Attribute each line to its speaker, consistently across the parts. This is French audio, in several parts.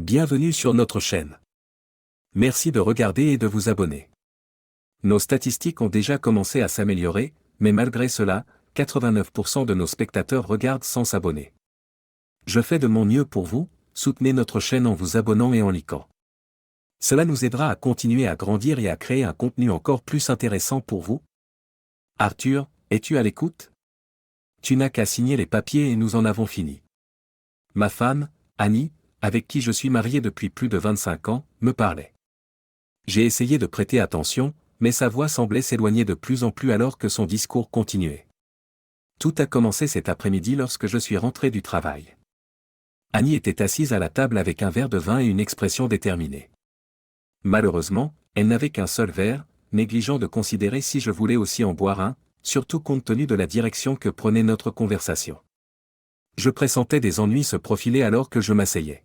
Speaker 1: Bienvenue sur notre chaîne. Merci de regarder et de vous abonner. Nos statistiques ont déjà commencé à s'améliorer, mais malgré cela, 89% de nos spectateurs regardent sans s'abonner. Je fais de mon mieux pour vous, soutenez notre chaîne en vous abonnant et en likant. Cela nous aidera à continuer à grandir et à créer un contenu encore plus intéressant pour vous. Arthur, es-tu à l'écoute? Tu n'as qu'à signer les papiers et nous en avons fini. Ma femme, Annie, avec qui je suis marié depuis plus de 25 ans, me parlait. J'ai essayé de prêter attention, mais sa voix semblait s'éloigner de plus en plus alors que son discours continuait. Tout a commencé cet après-midi lorsque je suis rentré du travail. Annie était assise à la table avec un verre de vin et une expression déterminée. Malheureusement, elle n'avait qu'un seul verre, négligeant de considérer si je voulais aussi en boire un, surtout compte tenu de la direction que prenait notre conversation. Je pressentais des ennuis se profiler alors que je m'asseyais.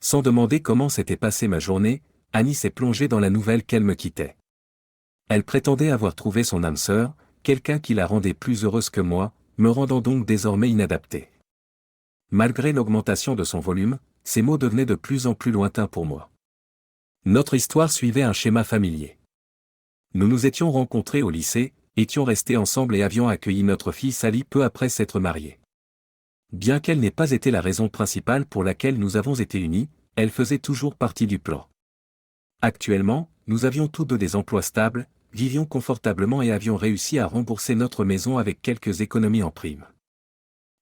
Speaker 1: Sans demander comment s'était passée ma journée, Annie s'est plongée dans la nouvelle qu'elle me quittait. Elle prétendait avoir trouvé son âme sœur, quelqu'un qui la rendait plus heureuse que moi, me rendant donc désormais inadapté. Malgré l'augmentation de son volume, ses mots devenaient de plus en plus lointains pour moi. Notre histoire suivait un schéma familier. Nous nous étions rencontrés au lycée, étions restés ensemble et avions accueilli notre fille Sally peu après s'être mariés. Bien qu'elle n'ait pas été la raison principale pour laquelle nous avons été unis, elle faisait toujours partie du plan. Actuellement, nous avions tous deux des emplois stables, vivions confortablement et avions réussi à rembourser notre maison avec quelques économies en prime.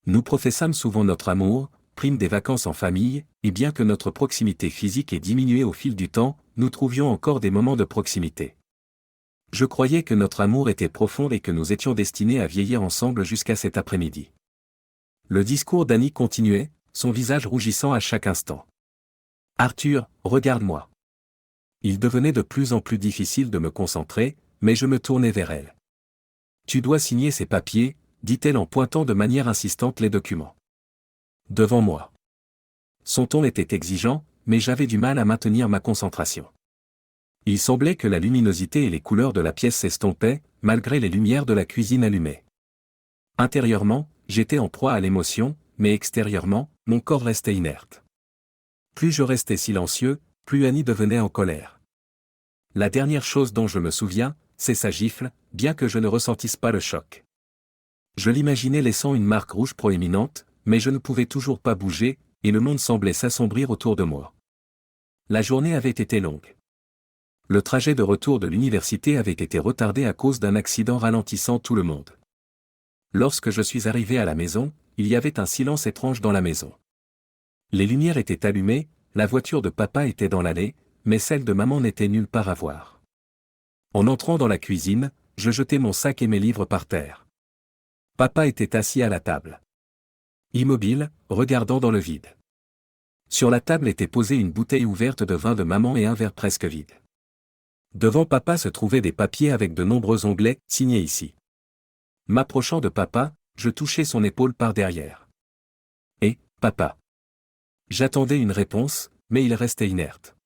Speaker 1: Nous professâmes souvent notre amour, prime des vacances en famille, et bien que notre proximité physique ait diminué au fil du temps, nous trouvions encore des moments de proximité. Je croyais que notre amour était profond et que nous étions destinés à vieillir ensemble jusqu'à cet après-midi. Le discours d'Annie continuait, son visage rougissant à chaque instant. « Arthur, regarde-moi. » Il devenait de plus en plus difficile de me concentrer, mais je me tournais vers elle. « Tu dois signer ces papiers, » dit-elle en pointant de manière insistante les documents. Devant moi. Son ton était exigeant, mais j'avais du mal à maintenir ma concentration. Il semblait que la luminosité et les couleurs de la pièce s'estompaient, malgré les lumières de la cuisine allumées. Intérieurement, j'étais en proie à l'émotion, mais extérieurement, mon corps restait inerte. Plus je restais silencieux, plus Annie devenait en colère. La dernière chose dont je me souviens, c'est sa gifle, bien que je ne ressentisse pas le choc. Je l'imaginais laissant une marque rouge proéminente, mais je ne pouvais toujours pas bouger, et le monde semblait s'assombrir autour de moi. La journée avait été longue. Le trajet de retour de l'université avait été retardé à cause d'un accident ralentissant tout le monde. Lorsque je suis arrivé à la maison, il y avait un silence étrange dans la maison. Les lumières étaient allumées, la voiture de papa était dans l'allée, mais celle de maman n'était nulle part à voir. En entrant dans la cuisine, je jetai mon sac et mes livres par terre. Papa était assis à la table. Immobile, regardant dans le vide. Sur la table était posée une bouteille ouverte de vin de maman et un verre presque vide. Devant papa se trouvaient des papiers avec de nombreux onglets, signés ici. M'approchant de papa, je touchai son épaule par derrière. « Et, papa ?» J'attendais une réponse, mais il restait inerte.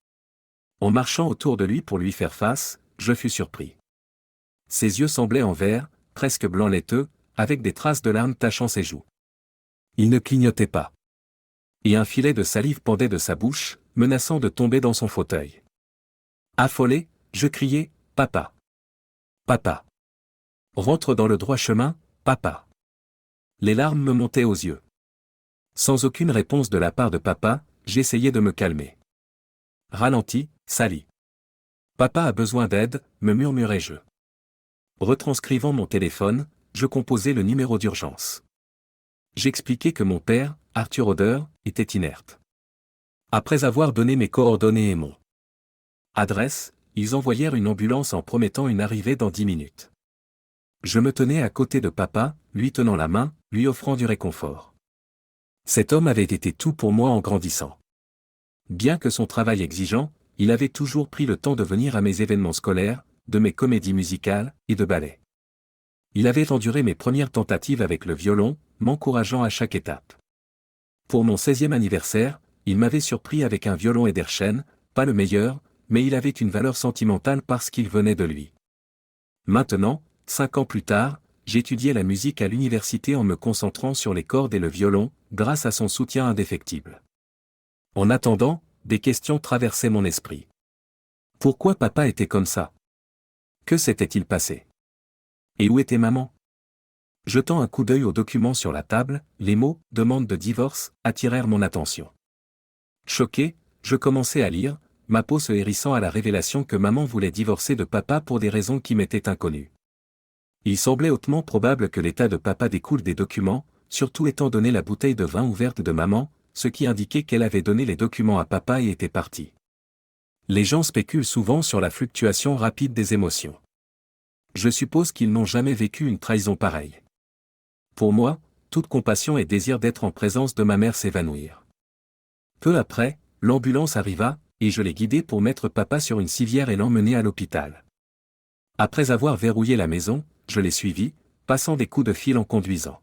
Speaker 1: En marchant autour de lui pour lui faire face, je fus surpris. Ses yeux semblaient en verre, presque blanc laiteux, avec des traces de larmes tachant ses joues. Il ne clignotait pas. Et un filet de salive pendait de sa bouche, menaçant de tomber dans son fauteuil. Affolé, je criai « Papa ! Papa ! Rentre dans le droit chemin, papa !» Les larmes me montaient aux yeux. Sans aucune réponse de la part de papa, j'essayais de me calmer. « Ralentis, Sally. Papa a besoin d'aide, » me murmurai-je. Retranscrivant mon téléphone, je composai le numéro d'urgence. J'expliquai que mon père, Arthur Oder, était inerte. Après avoir donné mes coordonnées et mon adresse, ils envoyèrent une ambulance en promettant une arrivée dans 10 minutes. Je me tenais à côté de papa, lui tenant la main, lui offrant du réconfort. Cet homme avait été tout pour moi en grandissant. Bien que son travail exigeant, il avait toujours pris le temps de venir à mes événements scolaires, de mes comédies musicales et de ballet. Il avait enduré mes premières tentatives avec le violon, m'encourageant à chaque étape. Pour mon 16e anniversaire, il m'avait surpris avec un violon Edershen, pas le meilleur, mais il avait une valeur sentimentale parce qu'il venait de lui. Maintenant, 5 ans plus tard, j'étudiais la musique à l'université en me concentrant sur les cordes et le violon, grâce à son soutien indéfectible. En attendant, des questions traversaient mon esprit. Pourquoi papa était comme ça? Que s'était-il passé? Et où était maman? Jetant un coup d'œil aux documents sur la table, les mots « demande de divorce » attirèrent mon attention. Choqué, je commençai à lire, ma peau se hérissant à la révélation que maman voulait divorcer de papa pour des raisons qui m'étaient inconnues. Il semblait hautement probable que l'état de papa découle des documents, surtout étant donné la bouteille de vin ouverte de maman, ce qui indiquait qu'elle avait donné les documents à papa et était partie. Les gens spéculent souvent sur la fluctuation rapide des émotions. Je suppose qu'ils n'ont jamais vécu une trahison pareille. Pour moi, toute compassion et désir d'être en présence de ma mère s'évanouirent. Peu après, l'ambulance arriva, et je l'ai guidé pour mettre papa sur une civière et l'emmener à l'hôpital. Après avoir verrouillé la maison, je l'ai suivi, passant des coups de fil en conduisant.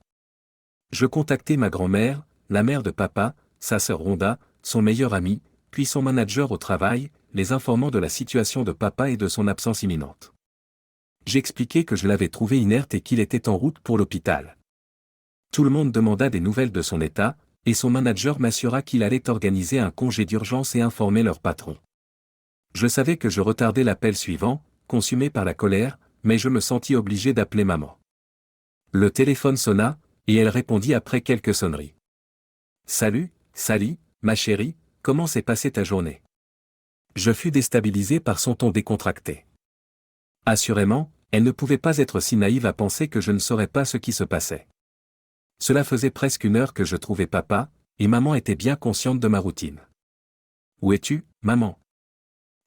Speaker 1: Je contactai ma grand-mère, la mère de papa, sa sœur Rhonda, son meilleur ami, puis son manager au travail, les informant de la situation de papa et de son absence imminente. J'expliquai que je l'avais trouvé inerte et qu'il était en route pour l'hôpital. Tout le monde demanda des nouvelles de son état, et son manager m'assura qu'il allait organiser un congé d'urgence et informer leur patron. Je savais que je retardais l'appel suivant, consumé par la colère, mais je me sentis obligé d'appeler maman. Le téléphone sonna, et elle répondit après quelques sonneries. « Salut, Sally, ma chérie, comment s'est passée ta journée ?» Je fus déstabilisé par son ton décontracté. Assurément, elle ne pouvait pas être si naïve à penser que je ne saurais pas ce qui se passait. Cela faisait presque 1 heure que je trouvais papa, et maman était bien consciente de ma routine. « Où es-tu, maman ?»«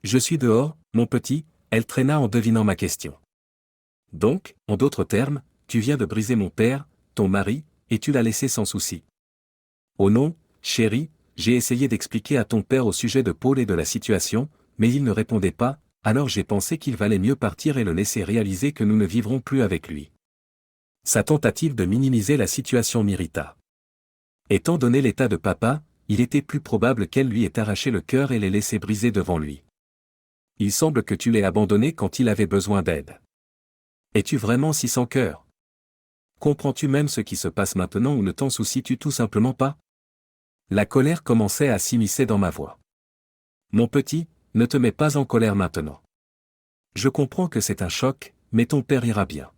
Speaker 1: Je suis dehors, mon petit », elle traîna en devinant ma question. « Donc, en d'autres termes, tu viens de briser mon père, ton mari, et tu l'as laissé sans souci. »« Oh non, chérie, j'ai essayé d'expliquer à ton père au sujet de Paul et de la situation, mais il ne répondait pas, alors j'ai pensé qu'il valait mieux partir et le laisser réaliser que nous ne vivrons plus avec lui. » Sa tentative de minimiser la situation m'irrita. Étant donné l'état de papa, il était plus probable qu'elle lui ait arraché le cœur et l'ait laissé briser devant lui. « Il semble que tu l'aies abandonné quand il avait besoin d'aide. Es-tu vraiment si sans cœur? Comprends-tu même ce qui se passe maintenant ou ne t'en soucies-tu tout simplement pas ?» La colère commençait à s'immiscer dans ma voix. « Mon petit, ne te mets pas en colère maintenant. Je comprends que c'est un choc, mais ton père ira bien.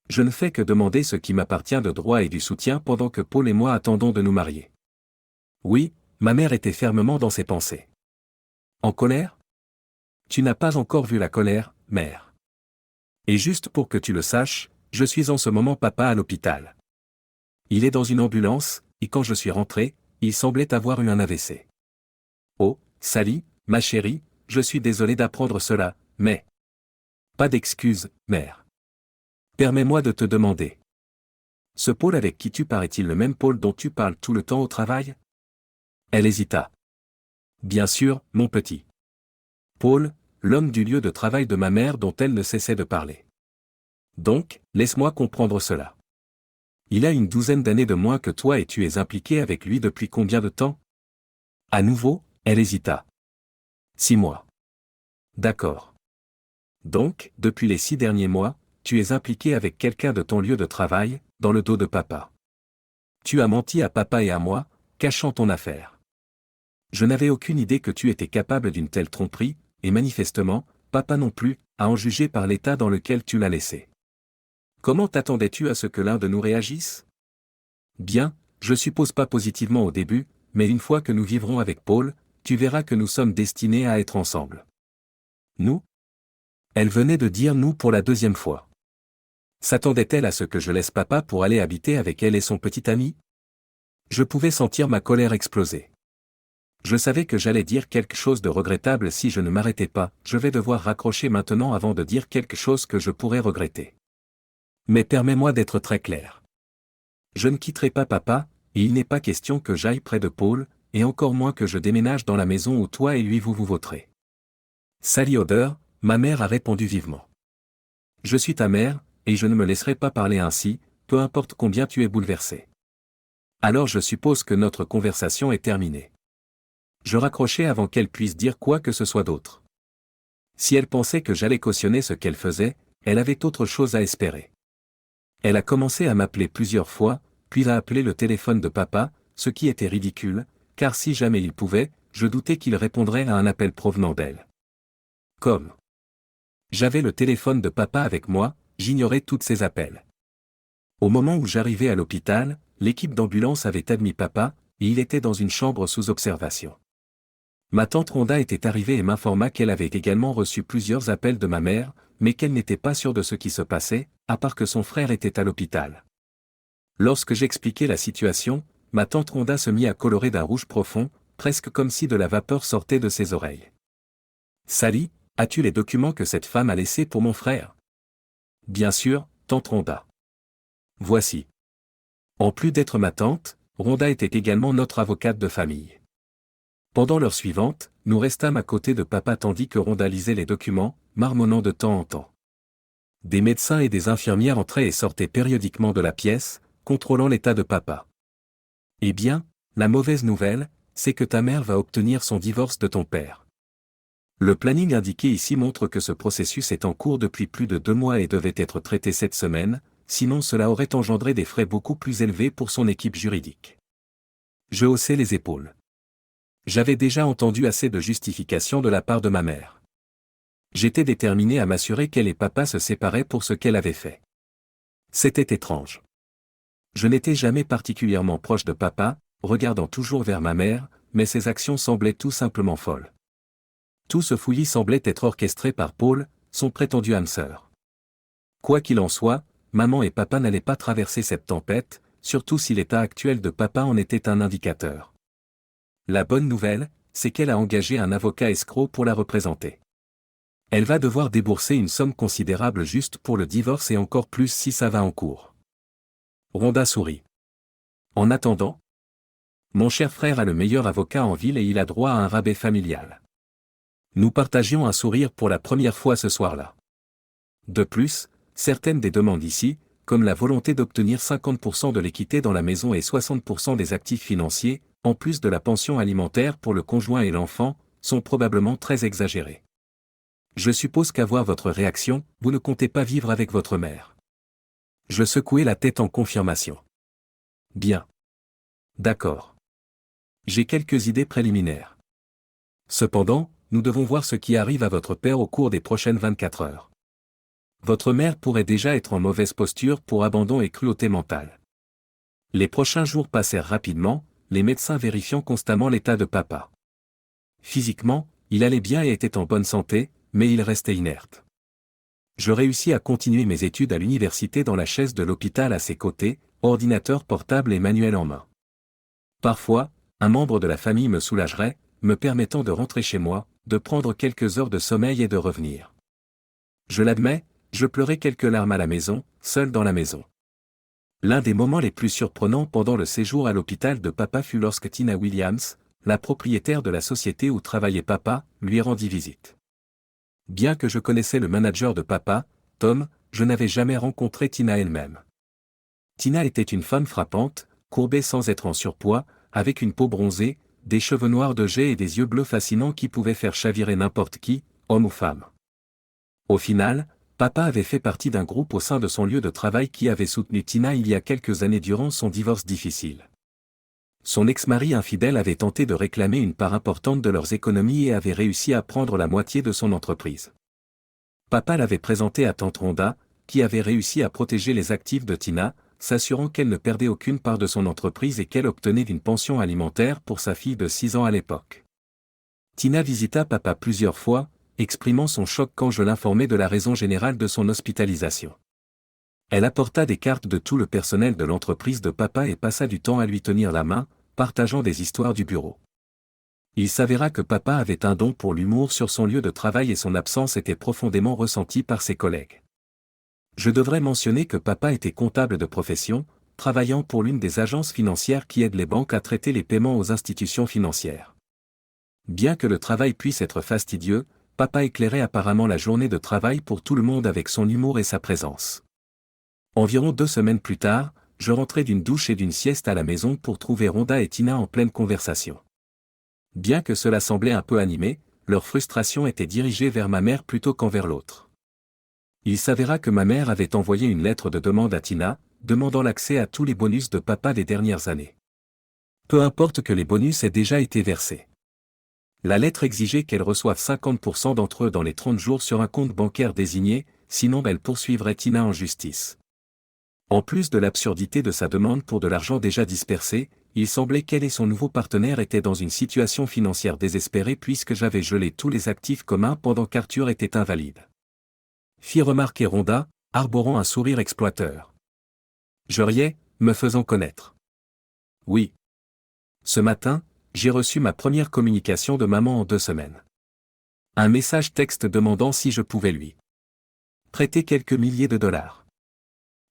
Speaker 1: Je ne fais que demander ce qui m'appartient de droit et du soutien pendant que Paul et moi attendons de nous marier. » Oui, ma mère était fermement dans ses pensées. « En colère? Tu n'as pas encore vu la colère, mère. Et juste pour que tu le saches, je suis en ce moment papa à l'hôpital. Il est dans une ambulance, et quand je suis rentré, il semblait avoir eu un AVC. Oh, Sally, ma chérie, je suis désolé d'apprendre cela, mais... Pas d'excuse, mère. Permets-moi de te demander. Ce Paul avec qui tu pars est-il le même Paul dont tu parles tout le temps au travail? Elle hésita. Bien sûr, mon petit. Paul, l'homme du lieu de travail de ma mère dont elle ne cessait de parler. Donc, laisse-moi comprendre cela. Il a une 12aine d'années de moins que toi et tu es impliqué avec lui depuis combien de temps? À nouveau, elle hésita. 6 mois. D'accord. Donc, depuis les 6 derniers mois, tu es impliqué avec quelqu'un de ton lieu de travail, dans le dos de papa. Tu as menti à papa et à moi, cachant ton affaire. Je n'avais aucune idée que tu étais capable d'une telle tromperie, et manifestement, papa non plus, à en juger par l'état dans lequel tu l'as laissé. Comment t'attendais-tu à ce que l'un de nous réagisse? Bien, je suppose pas positivement au début, mais une fois que nous vivrons avec Paul, tu verras que nous sommes destinés à être ensemble. Nous? Elle venait de dire nous pour la 2e fois. S'attendait-elle à ce que je laisse papa pour aller habiter avec elle et son petit ami? Je pouvais sentir ma colère exploser. Je savais que j'allais dire quelque chose de regrettable si je ne m'arrêtais pas, je vais devoir raccrocher maintenant avant de dire quelque chose que je pourrais regretter. Mais permets-moi d'être très clair. Je ne quitterai pas papa, et il n'est pas question que j'aille près de Paul, et encore moins que je déménage dans la maison où toi et lui vous voterez. Sally Oder, ma mère a répondu vivement. Je suis ta mère, et je ne me laisserai pas parler ainsi, peu importe combien tu es bouleversé. Alors je suppose que notre conversation est terminée. Je raccrochai avant qu'elle puisse dire quoi que ce soit d'autre. Si elle pensait que j'allais cautionner ce qu'elle faisait, elle avait autre chose à espérer. Elle a commencé à m'appeler plusieurs fois, puis a appelé le téléphone de papa, ce qui était ridicule, car si jamais il pouvait, je doutais qu'il répondrait à un appel provenant d'elle. Comme j'avais le téléphone de papa avec moi, j'ignorais tous ces appels. Au moment où j'arrivais à l'hôpital, l'équipe d'ambulance avait admis papa, et il était dans une chambre sous observation. Ma tante Rhonda était arrivée et m'informa qu'elle avait également reçu plusieurs appels de ma mère, mais qu'elle n'était pas sûre de ce qui se passait, à part que son frère était à l'hôpital. Lorsque j'expliquai la situation, ma tante Rhonda se mit à colorer d'un rouge profond, presque comme si de la vapeur sortait de ses oreilles. « Sally, as-tu les documents que cette femme a laissés pour mon frère ?» ?»« Bien sûr, tante Rhonda. »« Voici. » En plus d'être ma tante, Rhonda était également notre avocate de famille. Pendant l'heure suivante, nous restâmes à côté de papa tandis que Rhonda lisait les documents, marmonnant de temps en temps. Des médecins et des infirmières entraient et sortaient périodiquement de la pièce, contrôlant l'état de papa. « Eh bien, la mauvaise nouvelle, c'est que ta mère va obtenir son divorce de ton père. Le planning indiqué ici montre que ce processus est en cours depuis plus de 2 mois et devait être traité cette semaine, sinon cela aurait engendré des frais beaucoup plus élevés pour son équipe juridique. » Je haussai les épaules. J'avais déjà entendu assez de justifications de la part de ma mère. J'étais déterminé à m'assurer qu'elle et papa se séparaient pour ce qu'elle avait fait. C'était étrange. Je n'étais jamais particulièrement proche de papa, regardant toujours vers ma mère, mais ses actions semblaient tout simplement folles. Tout ce fouillis semblait être orchestré par Paul, son prétendu âme sœur. Quoi qu'il en soit, maman et papa n'allaient pas traverser cette tempête, surtout si l'état actuel de papa en était un indicateur. La bonne nouvelle, c'est qu'elle a engagé un avocat escroc pour la représenter. Elle va devoir débourser une somme considérable juste pour le divorce et encore plus si ça va en cours. Rhonda sourit. En attendant, mon cher frère a le meilleur avocat en ville et il a droit à un rabais familial. Nous partagions un sourire pour la première fois ce soir-là. De plus, certaines des demandes ici, comme la volonté d'obtenir 50% de l'équité dans la maison et 60% des actifs financiers, en plus de la pension alimentaire pour le conjoint et l'enfant, sont probablement très exagérées. Je suppose qu'à voir votre réaction, vous ne comptez pas vivre avec votre mère. Je secouai la tête en confirmation. Bien. D'accord. J'ai quelques idées préliminaires. Cependant, nous devons voir ce qui arrive à votre père au cours des prochaines 24 heures. Votre mère pourrait déjà être en mauvaise posture pour abandon et cruauté mentale. Les prochains jours passèrent rapidement, les médecins vérifiant constamment l'état de papa. Physiquement, il allait bien et était en bonne santé, mais il restait inerte. Je réussis à continuer mes études à l'université dans la chaise de l'hôpital à ses côtés, ordinateur portable et manuel en main. Parfois, un membre de la famille me soulagerait, me permettant de rentrer chez moi, de prendre quelques heures de sommeil et de revenir. Je l'admets, je pleurais quelques larmes à la maison, seul dans la maison. L'un des moments les plus surprenants pendant le séjour à l'hôpital de papa fut lorsque Tina Williams, la propriétaire de la société où travaillait papa, lui rendit visite. Bien que je connaissais le manager de papa, Tom, je n'avais jamais rencontré Tina elle-même. Tina était une femme frappante, courbée sans être en surpoids, avec une peau bronzée, des cheveux noirs de jet et des yeux bleus fascinants qui pouvaient faire chavirer n'importe qui, homme ou femme. Au final, papa avait fait partie d'un groupe au sein de son lieu de travail qui avait soutenu Tina il y a quelques années durant son divorce difficile. Son ex-mari infidèle avait tenté de réclamer une part importante de leurs économies et avait réussi à prendre la moitié de son entreprise. Papa l'avait présenté à tante Rhonda, qui avait réussi à protéger les actifs de Tina, s'assurant qu'elle ne perdait aucune part de son entreprise et qu'elle obtenait une pension alimentaire pour sa fille de 6 ans à l'époque. Tina visita papa plusieurs fois, exprimant son choc quand je l'informai de la raison générale de son hospitalisation. Elle apporta des cartes de tout le personnel de l'entreprise de papa et passa du temps à lui tenir la main, partageant des histoires du bureau. Il s'avéra que papa avait un don pour l'humour sur son lieu de travail et son absence était profondément ressentie par ses collègues. Je devrais mentionner que papa était comptable de profession, travaillant pour l'une des agences financières qui aident les banques à traiter les paiements aux institutions financières. Bien que le travail puisse être fastidieux, papa éclairait apparemment la journée de travail pour tout le monde avec son humour et sa présence. Environ 2 semaines plus tard, je rentrais d'une douche et d'une sieste à la maison pour trouver Rhonda et Tina en pleine conversation. Bien que cela semblait un peu animé, leur frustration était dirigée vers ma mère plutôt qu'envers l'autre. Il s'avéra que ma mère avait envoyé une lettre de demande à Tina, demandant l'accès à tous les bonus de papa des dernières années. Peu importe que les bonus aient déjà été versés. La lettre exigeait qu'elle reçoive 50% d'entre eux dans les 30 jours sur un compte bancaire désigné, sinon elle poursuivrait Tina en justice. En plus de l'absurdité de sa demande pour de l'argent déjà dispersé, il semblait qu'elle et son nouveau partenaire étaient dans une situation financière désespérée puisque j'avais gelé tous les actifs communs pendant qu'Arthur était invalide. Fit remarquer Rhonda, arborant un sourire exploiteur. Je riais, me faisant connaître. Oui. Ce matin, j'ai reçu ma première communication de maman en 2 semaines. Un message texte demandant si je pouvais lui prêter quelques milliers de dollars.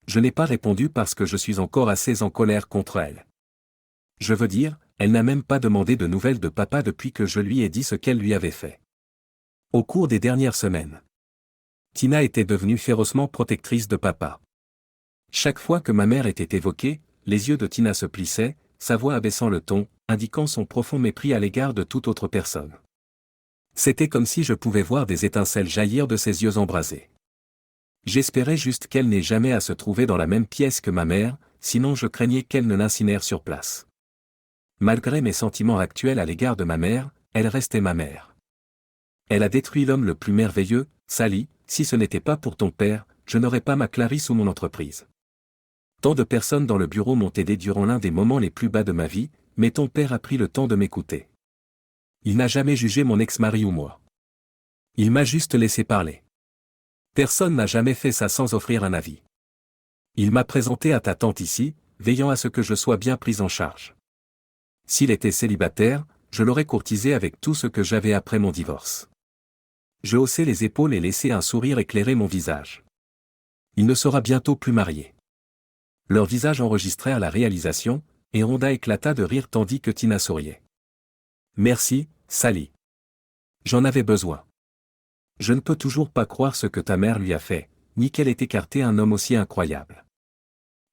Speaker 1: Je n'ai pas répondu parce que je suis encore assez en colère contre elle. Je veux dire, elle n'a même pas demandé de nouvelles de papa depuis que je lui ai dit ce qu'elle lui avait fait. Au cours des dernières semaines, Tina était devenue férocement protectrice de papa. Chaque fois que ma mère était évoquée, les yeux de Tina se plissaient, sa voix abaissant le ton, indiquant son profond mépris à l'égard de toute autre personne. C'était comme si je pouvais voir des étincelles jaillir de ses yeux embrasés. J'espérais juste qu'elle n'ait jamais à se trouver dans la même pièce que ma mère, sinon je craignais qu'elle ne l'incinère sur place. Malgré mes sentiments actuels à l'égard de ma mère, elle restait ma mère. Elle a détruit l'homme le plus merveilleux, Sally, si ce n'était pas pour ton père, je n'aurais pas ma Clarisse ou mon entreprise. Tant de personnes dans le bureau m'ont aidé durant l'un des moments les plus bas de ma vie, mais ton père a pris le temps de m'écouter. Il n'a jamais jugé mon ex-mari ou moi. Il m'a juste laissé parler. Personne n'a jamais fait ça sans offrir un avis. Il m'a présenté à ta tante ici, veillant à ce que je sois bien pris en charge. S'il était célibataire, je l'aurais courtisé avec tout ce que j'avais après mon divorce. Je haussai les épaules et laissai un sourire éclairer mon visage. Il ne sera bientôt plus marié. Leurs visages enregistrèrent la réalisation, et Rhonda éclata de rire tandis que Tina souriait. Merci, Sally. J'en avais besoin. Je ne peux toujours pas croire ce que ta mère lui a fait, ni qu'elle ait écarté un homme aussi incroyable.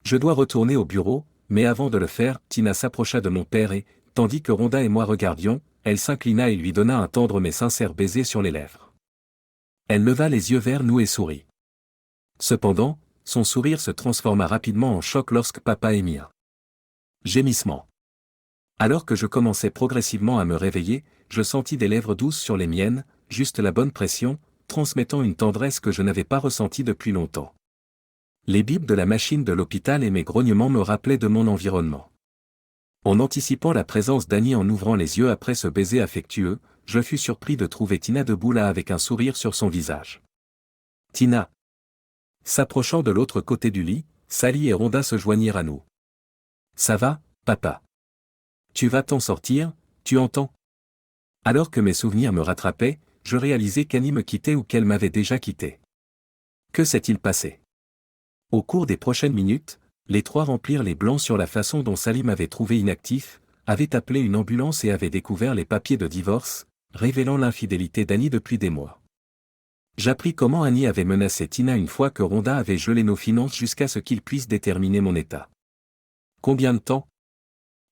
Speaker 1: Je dois retourner au bureau, mais avant de le faire, Tina s'approcha de mon père et, tandis que Rhonda et moi regardions, elle s'inclina et lui donna un tendre mais sincère baiser sur les lèvres. Elle leva les yeux vers nous et sourit. Cependant, son sourire se transforma rapidement en choc lorsque papa émit un gémissement. Alors que je commençais progressivement à me réveiller, je sentis des lèvres douces sur les miennes, juste la bonne pression, transmettant une tendresse que je n'avais pas ressentie depuis longtemps. Les bips de la machine de l'hôpital et mes grognements me rappelaient de mon environnement. En anticipant la présence d'Annie en ouvrant les yeux après ce baiser affectueux, je fus surpris de trouver Tina debout là avec un sourire sur son visage. Tina. S'approchant de l'autre côté du lit, Sally et Rhonda se joignirent à nous. Ça va, papa? Tu vas t'en sortir, tu entends? Alors que mes souvenirs me rattrapaient, je réalisais qu'Annie me quittait ou qu'elle m'avait déjà quitté. Que s'est-il passé? Au cours des prochaines minutes, les trois remplirent les blancs sur la façon dont Sally m'avait trouvé inactif, avait appelé une ambulance et avait découvert les papiers de divorce, révélant l'infidélité d'Annie depuis des mois. J'appris comment Annie avait menacé Tina une fois que Rhonda avait gelé nos finances jusqu'à ce qu'il puisse déterminer mon état. Combien de temps?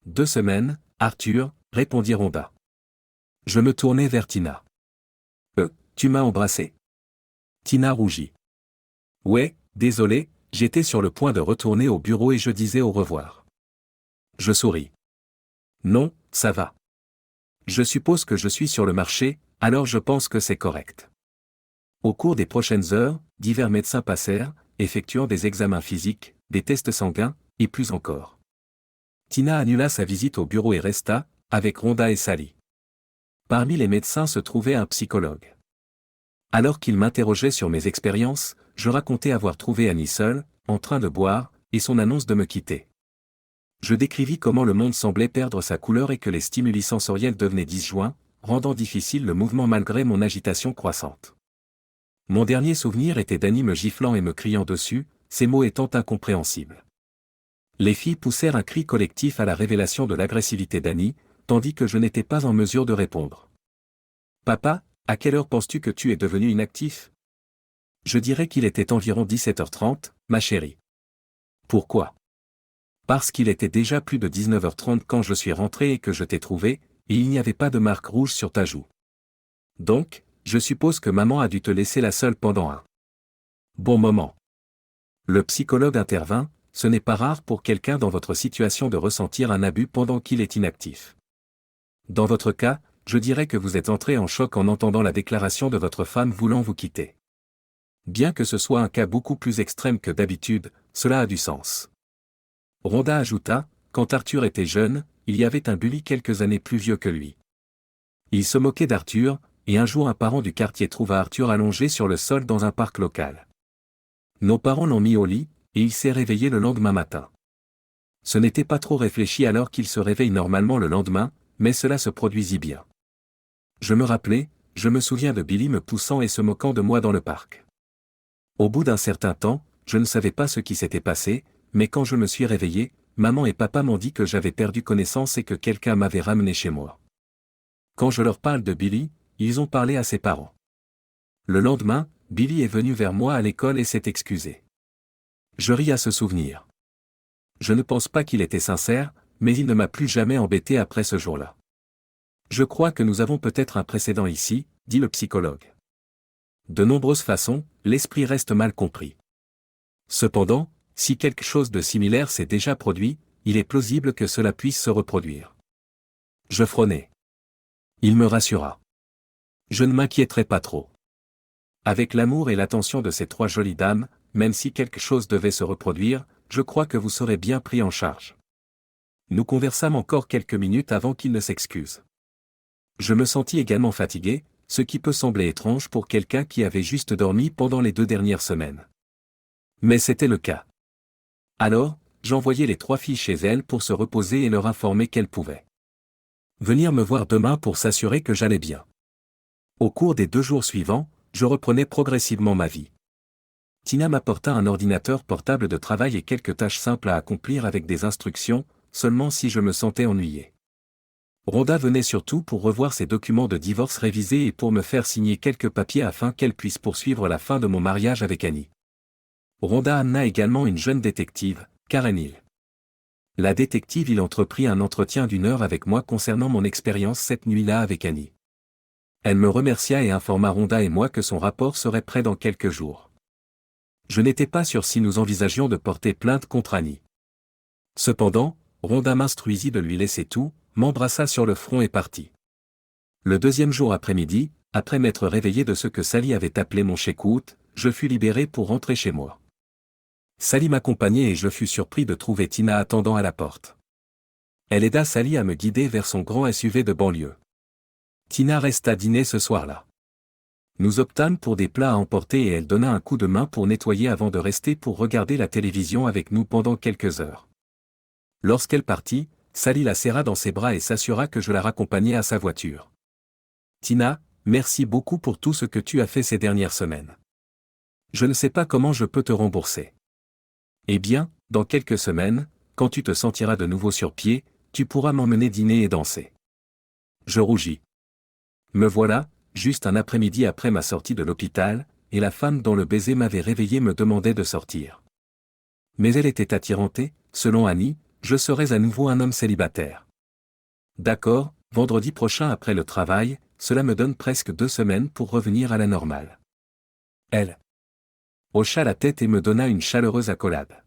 Speaker 1: 2 semaines, Arthur, répondit Rhonda. Je me tournai vers Tina. Tu m'as embrassé? Tina rougit. Ouais, désolé, j'étais sur le point de retourner au bureau et je disais au revoir. Je souris. Non, ça va. Je suppose que je suis sur le marché, alors je pense que c'est correct. Au cours des prochaines heures, divers médecins passèrent, effectuant des examens physiques, des tests sanguins, et plus encore. Tina annula sa visite au bureau et resta, avec Rhonda et Sally. Parmi les médecins se trouvait un psychologue. Alors qu'il m'interrogeait sur mes expériences, je racontais avoir trouvé Annie seule, en train de boire, et son annonce de me quitter. Je décrivis comment le monde semblait perdre sa couleur et que les stimuli sensoriels devenaient disjoints, rendant difficile le mouvement malgré mon agitation croissante. Mon dernier souvenir était d'Annie me giflant et me criant dessus, ces mots étant incompréhensibles. Les filles poussèrent un cri collectif à la révélation de l'agressivité d'Annie, tandis que je n'étais pas en mesure de répondre. « Papa, à quelle heure penses-tu que tu es devenu inactif? » Je dirais qu'il était environ 17h30, ma chérie. Pourquoi? Parce qu'il était déjà plus de 19h30 quand je suis rentré et que je t'ai trouvé, et il n'y avait pas de marque rouge sur ta joue. Donc, je suppose que maman a dû te laisser la seule pendant un bon moment. Le psychologue intervint, ce n'est pas rare pour quelqu'un dans votre situation de ressentir un abus pendant qu'il est inactif. Dans votre cas, je dirais que vous êtes entré en choc en entendant la déclaration de votre femme voulant vous quitter. Bien que ce soit un cas beaucoup plus extrême que d'habitude, cela a du sens. Rhonda ajouta, quand Arthur était jeune, il y avait un Billy quelques années plus vieux que lui. Il se moquait d'Arthur, et un jour un parent du quartier trouva Arthur allongé sur le sol dans un parc local. Nos parents l'ont mis au lit, et il s'est réveillé le lendemain matin. Ce n'était pas trop réfléchi alors qu'il se réveille normalement le lendemain, mais cela se produisit bien. Je me souviens de Billy me poussant et se moquant de moi dans le parc. Au bout d'un certain temps, je ne savais pas ce qui s'était passé, mais quand je me suis réveillé, maman et papa m'ont dit que j'avais perdu connaissance et que quelqu'un m'avait ramené chez moi. Quand je leur parle de Billy, ils ont parlé à ses parents. Le lendemain, Billy est venu vers moi à l'école et s'est excusé. Je ris à ce souvenir. Je ne pense pas qu'il était sincère, mais il ne m'a plus jamais embêté après ce jour-là. Je crois que nous avons peut-être un précédent ici, dit le psychologue. De nombreuses façons, l'esprit reste mal compris. Cependant, si quelque chose de similaire s'est déjà produit, il est plausible que cela puisse se reproduire. Je frônai. Il me rassura. Je ne m'inquiéterai pas trop. Avec l'amour et l'attention de ces trois jolies dames, même si quelque chose devait se reproduire, je crois que vous serez bien pris en charge. Nous conversâmes encore quelques minutes avant qu'il ne s'excuse. Je me sentis également fatigué, ce qui peut sembler étrange pour quelqu'un qui avait juste dormi pendant les 2 dernières semaines. Mais c'était le cas. Alors, j'envoyai les 3 filles chez elles pour se reposer et leur informer qu'elles pouvaient venir me voir demain pour s'assurer que j'allais bien. Au cours des 2 jours suivants, je reprenais progressivement ma vie. Tina m'apporta un ordinateur portable de travail et quelques tâches simples à accomplir avec des instructions, seulement si je me sentais ennuyé. Rhonda venait surtout pour revoir ses documents de divorce révisés et pour me faire signer quelques papiers afin qu'elle puisse poursuivre la fin de mon mariage avec Annie. Rhonda amena également une jeune détective, Karen Hill. La détective il entreprit un entretien d'1 heure avec moi concernant mon expérience cette nuit-là avec Annie. Elle me remercia et informa Rhonda et moi que son rapport serait prêt dans quelques jours. Je n'étais pas sûr si nous envisagions de porter plainte contre Annie. Cependant, Rhonda m'instruisit de lui laisser tout, m'embrassa sur le front et partit. Le 2e jour après-midi, après m'être réveillé de ce que Sally avait appelé mon check-out, je fus libéré pour rentrer chez moi. Sally m'accompagnait et je fus surpris de trouver Tina attendant à la porte. Elle aida Sally à me guider vers son grand SUV de banlieue. Tina resta dîner ce soir-là. Nous optâmes pour des plats à emporter et elle donna un coup de main pour nettoyer avant de rester pour regarder la télévision avec nous pendant quelques heures. Lorsqu'elle partit, Sally la serra dans ses bras et s'assura que je la raccompagnais à sa voiture. Tina, merci beaucoup pour tout ce que tu as fait ces dernières semaines. Je ne sais pas comment je peux te rembourser. Eh bien, dans quelques semaines, quand tu te sentiras de nouveau sur pied, tu pourras m'emmener dîner et danser. Je rougis. Me voilà, juste un après-midi après ma sortie de l'hôpital, et la femme dont le baiser m'avait réveillé me demandait de sortir. Mais elle était attirante, selon Annie, je serais à nouveau un homme célibataire. D'accord, vendredi prochain après le travail, cela me donne presque 2 semaines pour revenir à la normale. Elle hocha la tête et me donna une chaleureuse accolade.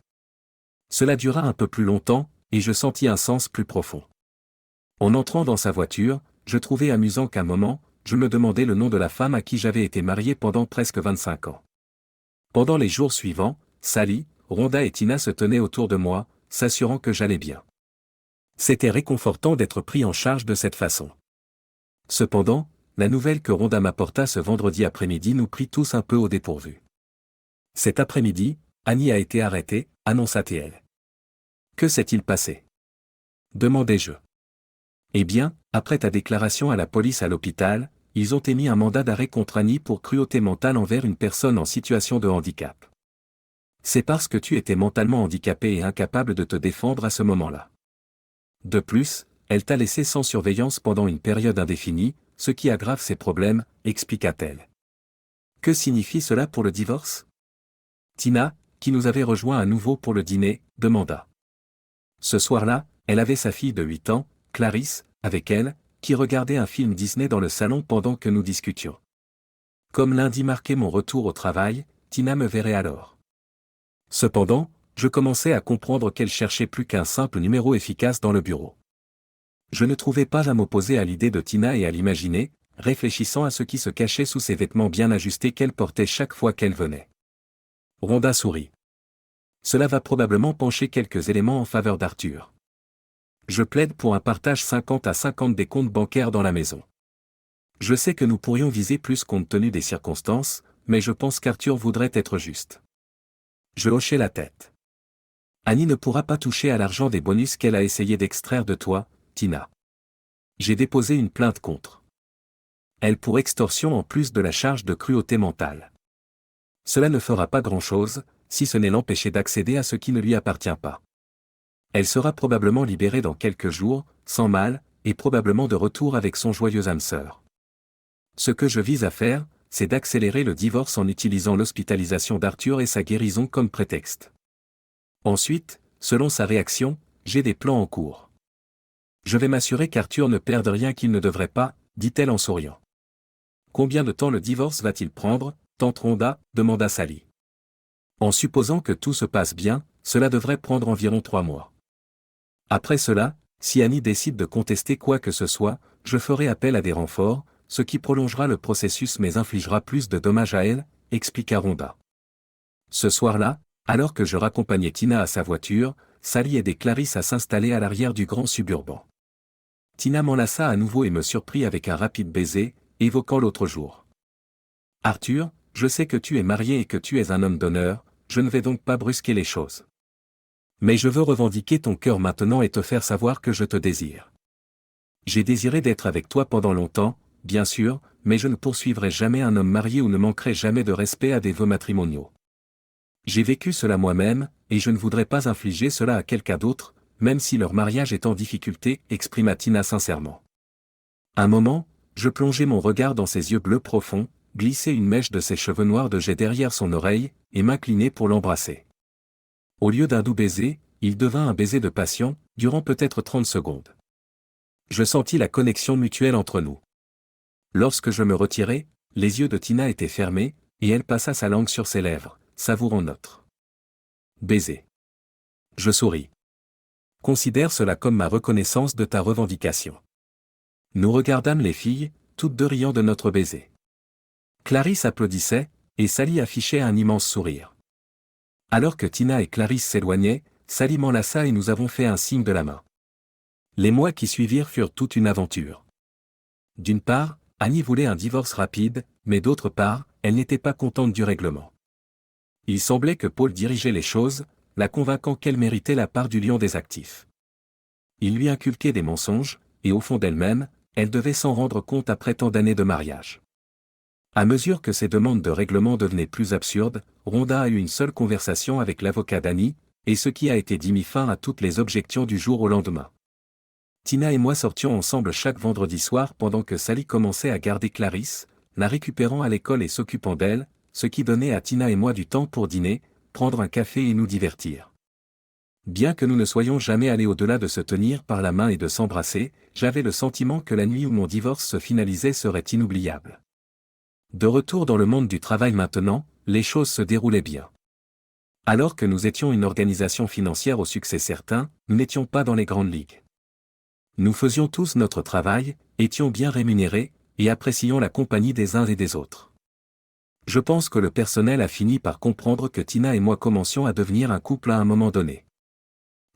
Speaker 1: Cela dura un peu plus longtemps, et je sentis un sens plus profond. En entrant dans sa voiture, je trouvais amusant qu'à un moment, je me demandais le nom de la femme à qui j'avais été marié pendant presque 25 ans. Pendant les jours suivants, Sally, Rhonda et Tina se tenaient autour de moi, s'assurant que j'allais bien. C'était réconfortant d'être pris en charge de cette façon. Cependant, la nouvelle que Rhonda m'apporta ce vendredi après-midi nous prit tous un peu au dépourvu. Cet après-midi, Annie a été arrêtée, annonça-t-elle. Que s'est-il passé? Demandai-je. Eh bien, après ta déclaration à la police à l'hôpital, ils ont émis un mandat d'arrêt contre Annie pour cruauté mentale envers une personne en situation de handicap. C'est parce que tu étais mentalement handicapé et incapable de te défendre à ce moment-là. De plus, elle t'a laissé sans surveillance pendant une période indéfinie, ce qui aggrave ses problèmes, expliqua-t-elle. Que signifie cela pour le divorce? Tina, qui nous avait rejoint à nouveau pour le dîner, demanda. Ce soir-là, elle avait sa fille de 8 ans, Clarisse, avec elle, qui regardait un film Disney dans le salon pendant que nous discutions. Comme lundi marquait mon retour au travail, Tina me verrait alors. Cependant, je commençais à comprendre qu'elle cherchait plus qu'un simple numéro efficace dans le bureau. Je ne trouvais pas à m'opposer à l'idée de Tina et à l'imaginer, réfléchissant à ce qui se cachait sous ces vêtements bien ajustés qu'elle portait chaque fois qu'elle venait. Rhonda sourit. Cela va probablement pencher quelques éléments en faveur d'Arthur. Je plaide pour un partage 50 à 50 des comptes bancaires dans la maison. Je sais que nous pourrions viser plus compte tenu des circonstances, mais je pense qu'Arthur voudrait être juste. Je hochai la tête. Annie ne pourra pas toucher à l'argent des bonus qu'elle a essayé d'extraire de toi, Tina. J'ai déposé une plainte contre elle pour extorsion en plus de la charge de cruauté mentale. Cela ne fera pas grand-chose, si ce n'est l'empêcher d'accéder à ce qui ne lui appartient pas. Elle sera probablement libérée dans quelques jours, sans mal, et probablement de retour avec son joyeux âme sœur. Ce que je vise à faire, c'est d'accélérer le divorce en utilisant l'hospitalisation d'Arthur et sa guérison comme prétexte. Ensuite, selon sa réaction, j'ai des plans en cours. Je vais m'assurer qu'Arthur ne perde rien qu'il ne devrait pas, dit-elle en souriant. Combien de temps le divorce va-t-il prendre, tante Rhonda, demanda Sally. En supposant que tout se passe bien, cela devrait prendre environ 3 mois. Après cela, si Annie décide de contester quoi que ce soit, je ferai appel à des renforts, ce qui prolongera le processus mais infligera plus de dommages à elle, expliqua Rhonda. Ce soir-là, alors que je raccompagnais Tina à sa voiture, Sally aidait Clarisse à s'installer à l'arrière du grand suburban. Tina m'enlaça à nouveau et me surprit avec un rapide baiser, évoquant l'autre jour. Arthur, je sais que tu es marié et que tu es un homme d'honneur, je ne vais donc pas brusquer les choses. Mais je veux revendiquer ton cœur maintenant et te faire savoir que je te désire. J'ai désiré d'être avec toi pendant longtemps, bien sûr, mais je ne poursuivrai jamais un homme marié ou ne manquerai jamais de respect à des vœux matrimoniaux. J'ai vécu cela moi-même, et je ne voudrais pas infliger cela à quelqu'un d'autre, même si leur mariage est en difficulté, exprima Tina sincèrement. Un moment, je plongeai mon regard dans ses yeux bleus profonds, glissai une mèche de ses cheveux noirs de jet derrière son oreille, et m'inclinai pour l'embrasser. Au lieu d'un doux baiser, il devint un baiser de passion, durant peut-être 30 secondes. Je sentis la connexion mutuelle entre nous. Lorsque je me retirai, les yeux de Tina étaient fermés, et elle passa sa langue sur ses lèvres, savourant notre baiser. Je souris. Considère cela comme ma reconnaissance de ta revendication. Nous regardâmes les filles, toutes deux riant de notre baiser. Clarisse applaudissait, et Sally affichait un immense sourire. Alors que Tina et Clarisse s'éloignaient, Sally m'enlaça et nous avons fait un signe de la main. Les mois qui suivirent furent toute une aventure. D'une part, Annie voulait un divorce rapide, mais d'autre part, elle n'était pas contente du règlement. Il semblait que Paul dirigeait les choses, la convainquant qu'elle méritait la part du lion des actifs. Il lui inculquait des mensonges, et au fond d'elle-même, elle devait s'en rendre compte après tant d'années de mariage. À mesure que ses demandes de règlement devenaient plus absurdes, Rhonda a eu une seule conversation avec l'avocat d'Annie, et ce qui a été dit mit fin à toutes les objections du jour au lendemain. Tina et moi sortions ensemble chaque vendredi soir pendant que Sally commençait à garder Clarisse, la récupérant à l'école et s'occupant d'elle, ce qui donnait à Tina et moi du temps pour dîner, prendre un café et nous divertir. Bien que nous ne soyons jamais allés au-delà de se tenir par la main et de s'embrasser, j'avais le sentiment que la nuit où mon divorce se finalisait serait inoubliable. De retour dans le monde du travail maintenant, les choses se déroulaient bien. Alors que nous étions une organisation financière au succès certain, nous n'étions pas dans les grandes ligues. Nous faisions tous notre travail, étions bien rémunérés, et apprécions la compagnie des uns et des autres. Je pense que le personnel a fini par comprendre que Tina et moi commencions à devenir un couple à un moment donné.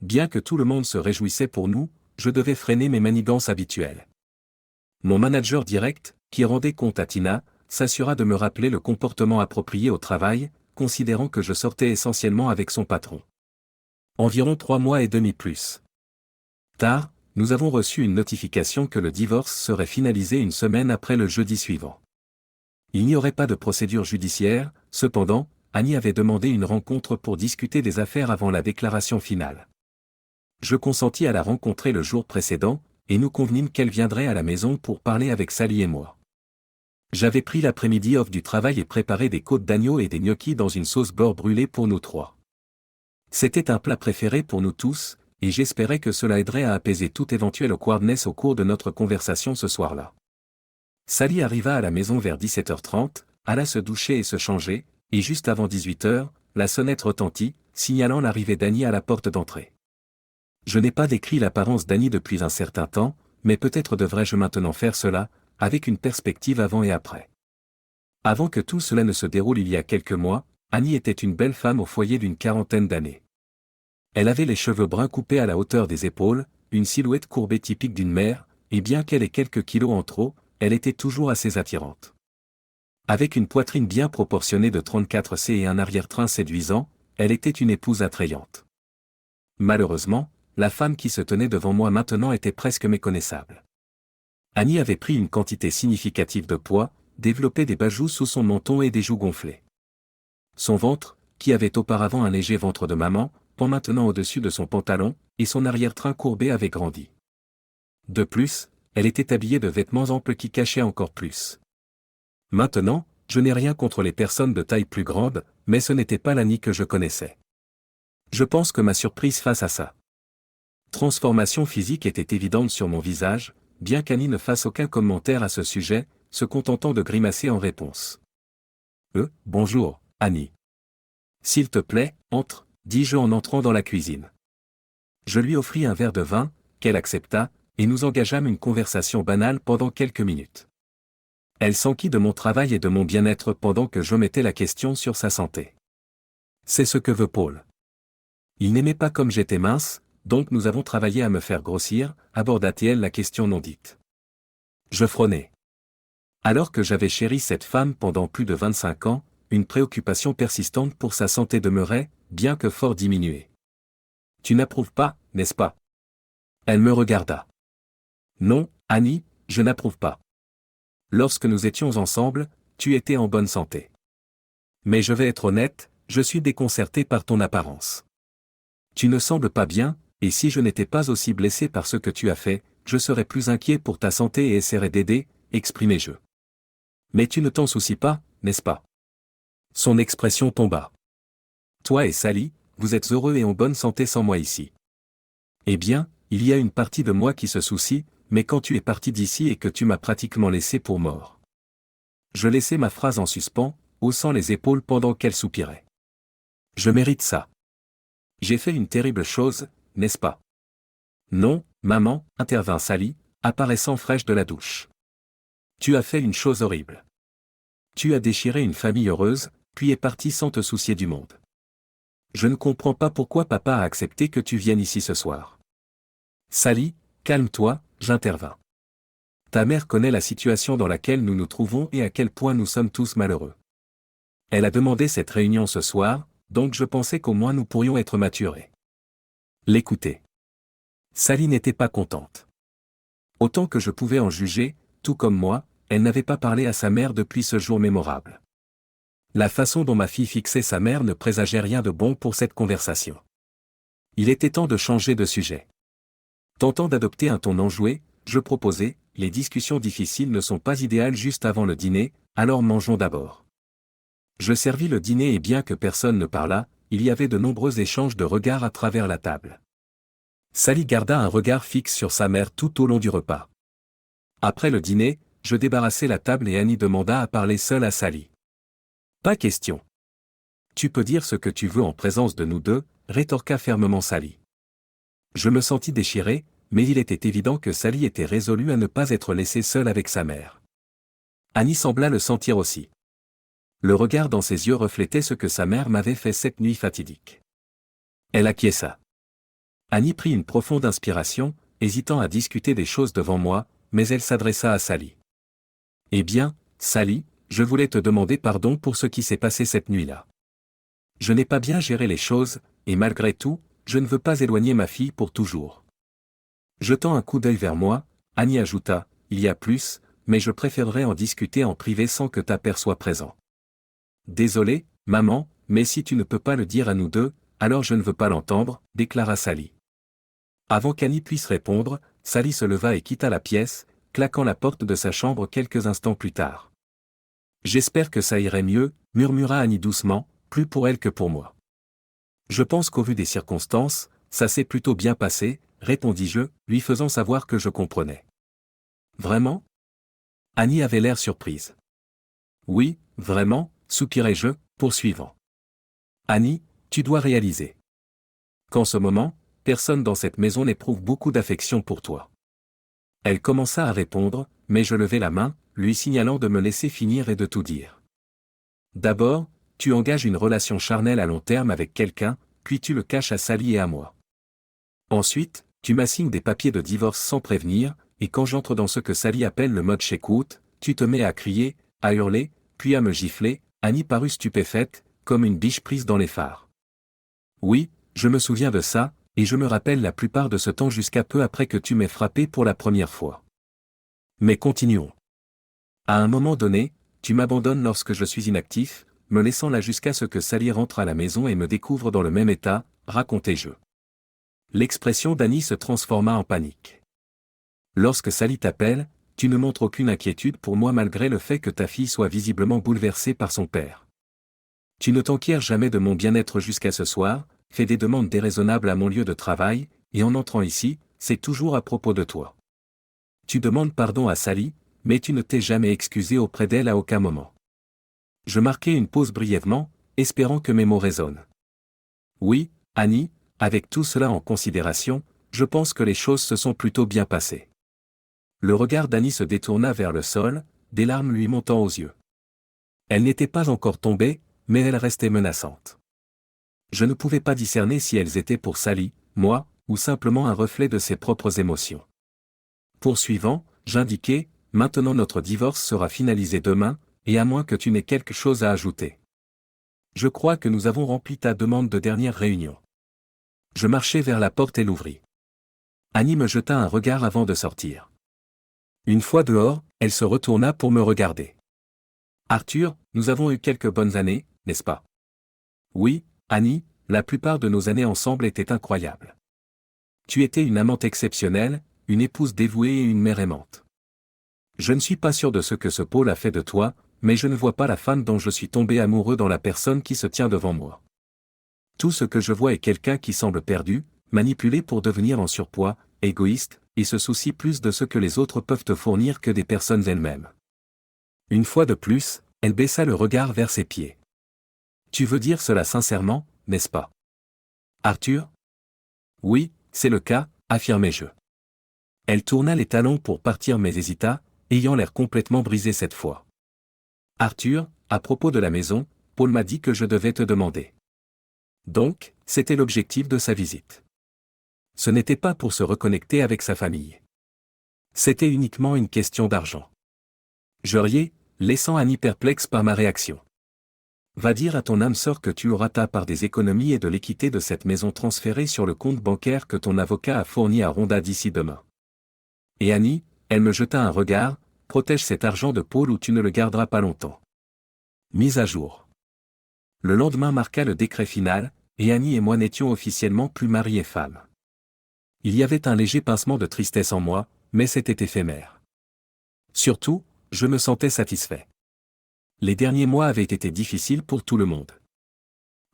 Speaker 1: Bien que tout le monde se réjouissait pour nous, je devais freiner mes manigances habituelles. Mon manager direct, qui rendait compte à Tina, s'assura de me rappeler le comportement approprié au travail, considérant que je sortais essentiellement avec son patron. Environ 3 mois et demi plus tard, nous avons reçu une notification que le divorce serait finalisé une semaine après le jeudi suivant. Il n'y aurait pas de procédure judiciaire, cependant, Annie avait demandé une rencontre pour discuter des affaires avant la déclaration finale. Je consentis à la rencontrer le jour précédent, et nous convenîmes qu'elle viendrait à la maison pour parler avec Sally et moi. J'avais pris l'après-midi off du travail et préparé des côtes d'agneau et des gnocchis dans une sauce beurre brûlée pour nous trois. C'était un plat préféré pour nous tous, et j'espérais que cela aiderait à apaiser tout éventuel awkwardness au cours de notre conversation ce soir-là. Sally arriva à la maison vers 17h30, alla se doucher et se changer, et juste avant 18h, la sonnette retentit, signalant l'arrivée d'Annie à la porte d'entrée. Je n'ai pas décrit l'apparence d'Annie depuis un certain temps, mais peut-être devrais-je maintenant faire cela, avec une perspective avant et après. Avant que tout cela ne se déroule il y a quelques mois, Annie était une belle femme au foyer d'une quarantaine d'années. Elle avait les cheveux bruns coupés à la hauteur des épaules, une silhouette courbée typique d'une mère, et bien qu'elle ait quelques kilos en trop, elle était toujours assez attirante. Avec une poitrine bien proportionnée de 34C et un arrière-train séduisant, elle était une épouse attrayante. Malheureusement, la femme qui se tenait devant moi maintenant était presque méconnaissable. Annie avait pris une quantité significative de poids, développé des bajoux sous son menton et des joues gonflées. Son ventre, qui avait auparavant un léger ventre de maman, pend maintenant au-dessus de son pantalon, et son arrière-train courbé avait grandi. De plus, elle était habillée de vêtements amples qui cachaient encore plus. Maintenant, je n'ai rien contre les personnes de taille plus grande, mais ce n'était pas l'Annie que je connaissais. Je pense que ma surprise face à sa transformation physique était évidente sur mon visage, bien qu'Annie ne fasse aucun commentaire à ce sujet, se contentant de grimacer en réponse. Bonjour, Annie. S'il te plaît, entre, dis-je en entrant dans la cuisine. Je lui offris un verre de vin, qu'elle accepta, et nous engageâmes une conversation banale pendant quelques minutes. Elle s'enquit de mon travail et de mon bien-être pendant que j'omettais la question sur sa santé. C'est ce que veut Paul. Il n'aimait pas comme j'étais mince, donc nous avons travaillé à me faire grossir, aborda-t-elle la question non dite. Je frônais. Alors que j'avais chéri cette femme pendant plus de 25 ans, une préoccupation persistante pour sa santé demeurait, bien que fort diminuée. Tu n'approuves pas, n'est-ce pas? Elle me regarda. Non, Annie, je n'approuve pas. Lorsque nous étions ensemble, tu étais en bonne santé. Mais je vais être honnête, je suis déconcerté par ton apparence. Tu ne sembles pas bien, et si je n'étais pas aussi blessé par ce que tu as fait, je serais plus inquiet pour ta santé et essaierais d'aider, exprimai-je. Mais tu ne t'en soucies pas, n'est-ce pas? Son expression tomba. Toi et Sally, vous êtes heureux et en bonne santé sans moi ici. Eh bien, il y a une partie de moi qui se soucie, mais quand tu es parti d'ici et que tu m'as pratiquement laissé pour mort. Je laissai ma phrase en suspens, haussant les épaules pendant qu'elle soupirait. Je mérite ça. J'ai fait une terrible chose, n'est-ce pas? Non, maman, intervint Sally, apparaissant fraîche de la douche. Tu as fait une chose horrible. Tu as déchiré une famille heureuse, puis es parti sans te soucier du monde. Je ne comprends pas pourquoi papa a accepté que tu viennes ici ce soir. Sally, calme-toi, j'intervins. Ta mère connaît la situation dans laquelle nous nous trouvons et à quel point nous sommes tous malheureux. Elle a demandé cette réunion ce soir, donc je pensais qu'au moins nous pourrions être maturés. L'écouter. Sally n'était pas contente. Autant que je pouvais en juger, tout comme moi, elle n'avait pas parlé à sa mère depuis ce jour mémorable. La façon dont ma fille fixait sa mère ne présageait rien de bon pour cette conversation. Il était temps de changer de sujet. Tentant d'adopter un ton enjoué, je proposai, les discussions difficiles ne sont pas idéales juste avant le dîner, alors mangeons d'abord. Je servis le dîner et bien que personne ne parlât, il y avait de nombreux échanges de regards à travers la table. Sally garda un regard fixe sur sa mère tout au long du repas. Après le dîner, je débarrassai la table et Annie demanda à parler seule à Sally. Pas question. Tu peux dire ce que tu veux en présence de nous deux, rétorqua fermement Sally. Je me sentis déchiré, mais il était évident que Sally était résolue à ne pas être laissée seule avec sa mère. Annie sembla le sentir aussi. Le regard dans ses yeux reflétait ce que sa mère m'avait fait cette nuit fatidique. Elle acquiesça. Annie prit une profonde inspiration, hésitant à discuter des choses devant moi, mais elle s'adressa à Sally. Eh bien, Sally, je voulais te demander pardon pour ce qui s'est passé cette nuit-là. Je n'ai pas bien géré les choses, et malgré tout, je ne veux pas éloigner ma fille pour toujours. Jetant un coup d'œil vers moi, Annie ajouta, il y a plus, mais je préférerais en discuter en privé sans que ta père soit présent. Désolé, maman, mais si tu ne peux pas le dire à nous deux, alors je ne veux pas l'entendre, déclara Sally. Avant qu'Annie puisse répondre, Sally se leva et quitta la pièce, claquant la porte de sa chambre quelques instants plus tard. J'espère que ça irait mieux, murmura Annie doucement, plus pour elle que pour moi. Je pense qu'au vu des circonstances, ça s'est plutôt bien passé, répondis-je, lui faisant savoir que je comprenais. Vraiment? Annie avait l'air surprise. Oui, vraiment, soupirai-je, poursuivant. Annie, tu dois réaliser qu'en ce moment, personne dans cette maison n'éprouve beaucoup d'affection pour toi. Elle commença à répondre, mais je levai la main, lui signalant de me laisser finir et de tout dire. D'abord, tu engages une relation charnelle à long terme avec quelqu'un, puis tu le caches à Sally et à moi. Ensuite, tu m'assignes des papiers de divorce sans prévenir, et quand j'entre dans ce que Sally appelle le mode check-out, tu te mets à crier, à hurler, puis à me gifler. Annie parut stupéfaite, comme une biche prise dans les phares. Oui, je me souviens de ça, et je me rappelle la plupart de ce temps jusqu'à peu après que tu m'aies frappé pour la première fois. Mais continuons. À un moment donné, tu m'abandonnes lorsque je suis inactif, me laissant là jusqu'à ce que Sally rentre à la maison et me découvre dans le même état, racontai-je. L'expression d'Annie se transforma en panique. Lorsque Sally t'appelle, tu ne montres aucune inquiétude pour moi malgré le fait que ta fille soit visiblement bouleversée par son père. Tu ne t'enquières jamais de mon bien-être jusqu'à ce soir, fais des demandes déraisonnables à mon lieu de travail, et en entrant ici, c'est toujours à propos de toi. Tu demandes pardon à Sally, mais tu ne t'es jamais excusé auprès d'elle à aucun moment. Je marquai une pause brièvement, espérant que mes mots résonnent. Oui, Annie, avec tout cela en considération, je pense que les choses se sont plutôt bien passées. Le regard d'Annie se détourna vers le sol, des larmes lui montant aux yeux. Elle n'était pas encore tombée, mais elle restait menaçante. Je ne pouvais pas discerner si elles étaient pour Sally, moi, ou simplement un reflet de ses propres émotions. Poursuivant, j'indiquai, maintenant notre divorce sera finalisé demain, et à moins que tu n'aies quelque chose à ajouter. Je crois que nous avons rempli ta demande de dernière réunion. Je marchai vers la porte et l'ouvris. Annie me jeta un regard avant de sortir. Une fois dehors, elle se retourna pour me regarder. Arthur, nous avons eu quelques bonnes années, n'est-ce pas? Oui, Annie, la plupart de nos années ensemble étaient incroyables. Tu étais une amante exceptionnelle, une épouse dévouée et une mère aimante. Je ne suis pas sûr de ce que ce Paul a fait de toi, mais je ne vois pas la femme dont je suis tombé amoureux dans la personne qui se tient devant moi. Tout ce que je vois est quelqu'un qui semble perdu, manipulé pour devenir en surpoids, égoïste, et se soucie plus de ce que les autres peuvent te fournir que des personnes elles-mêmes. Une fois de plus, elle baissa le regard vers ses pieds. Tu veux dire cela sincèrement, n'est-ce pas? Arthur? Oui, c'est le cas, affirmai-je. Elle tourna les talons pour partir mais hésita, ayant l'air complètement brisé cette fois. Arthur, à propos de la maison, Paul m'a dit que je devais te demander. Donc, c'était l'objectif de sa visite. Ce n'était pas pour se reconnecter avec sa famille. C'était uniquement une question d'argent. Je riais, laissant Annie perplexe par ma réaction. Va dire à ton âme sœur que tu auras ta part des économies et de l'équité de cette maison transférée sur le compte bancaire que ton avocat a fourni à Rhonda d'ici demain. Et Annie, elle me jeta un regard, protège cet argent de Paul ou tu ne le garderas pas longtemps. Mise à jour. Le lendemain marqua le décret final, et Annie et moi n'étions officiellement plus mari et femme. Il y avait un léger pincement de tristesse en moi, mais c'était éphémère. Surtout, je me sentais satisfait. Les derniers mois avaient été difficiles pour tout le monde.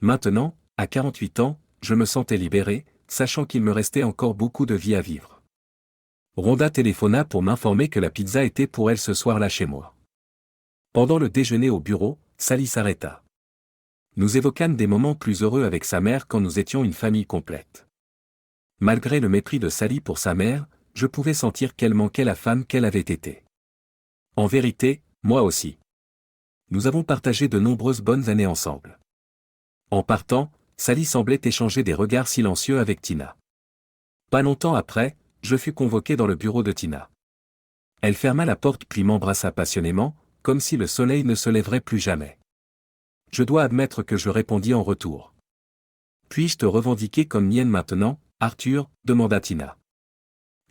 Speaker 1: Maintenant, à 48 ans, je me sentais libéré, sachant qu'il me restait encore beaucoup de vie à vivre. Rhonda téléphona pour m'informer que la pizza était pour elle ce soir-là chez moi. Pendant le déjeuner au bureau, Sally s'arrêta. Nous évoquâmes des moments plus heureux avec sa mère quand nous étions une famille complète. Malgré le mépris de Sally pour sa mère, je pouvais sentir qu'elle manquait la femme qu'elle avait été. En vérité, moi aussi. Nous avons partagé de nombreuses bonnes années ensemble. En partant, Sally semblait échanger des regards silencieux avec Tina. Pas longtemps après, je fus convoqué dans le bureau de Tina. Elle ferma la porte puis m'embrassa passionnément, comme si le soleil ne se lèverait plus jamais. Je dois admettre que je répondis en retour. Puis-je te revendiquer comme mienne maintenant, Arthur, demanda Tina.